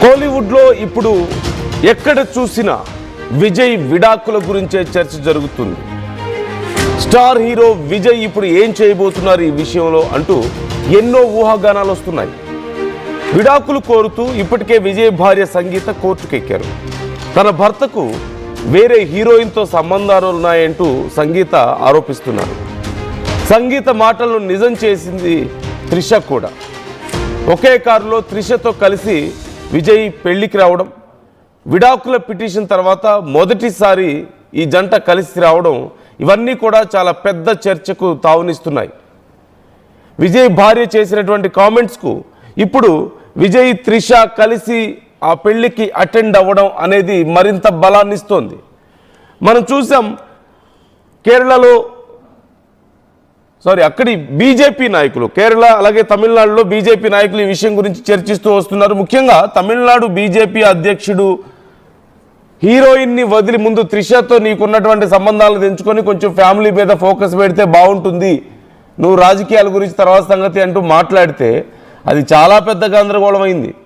కోలీవుడ్లో ఇప్పుడు ఎక్కడ చూసినా విజయ్ విడాకుల గురించే చర్చ జరుగుతుంది. స్టార్ హీరో విజయ్ ఇప్పుడు ఏం చేయబోతున్నారు ఈ విషయంలో అంటూ ఎన్నో ఊహాగానాలు వస్తున్నాయి. విడాకులు కోరుతూ ఇప్పటికే విజయ్ భార్య సంగీత కోర్టుకెక్కారు. తన భర్తకు వేరే హీరోయిన్తో సంబంధాలు ఉన్నాయంటూ సంగీత ఆరోపిస్తున్నారు. సంగీత మాటలను నిజం చేసింది త్రిష కూడా. ఒకే కారులో త్రిషతో కలిసి విజయ్ పెళ్లికి రావడం, విడాకుల పిటిషన్ తర్వాత మొదటిసారి ఈ జంట కలిసి రావడం, ఇవన్నీ కూడా చాలా పెద్ద చర్చకు తావునిస్తున్నాయి. విజయ్ భార్య చేసినటువంటి కామెంట్స్కు ఇప్పుడు విజయ్ త్రిష కలిసి ఆ పెళ్లికి అటెండ్ అవ్వడం అనేది మరింత బలాన్నిస్తోంది. మనం చూసాం కేరళలో అక్కడి బీజేపీ నాయకులు, కేరళ అలాగే తమిళనాడులో బీజేపీ నాయకులు ఈ విషయం గురించి చర్చిస్తూ వస్తున్నారు. ముఖ్యంగా తమిళనాడు బీజేపీ అధ్యక్షుడు హీరోయిన్ని వదిలి ముందు త్రిషతో నీకున్నటువంటి సంబంధాలను తెంచుకొని కొంచెం ఫ్యామిలీ మీద ఫోకస్ పెడితే బాగుంటుంది, నువ్వు రాజకీయాల గురించి తర్వాత సంగతి అంటూ మాట్లాడితే అది చాలా పెద్ద గందరగోళం అయింది.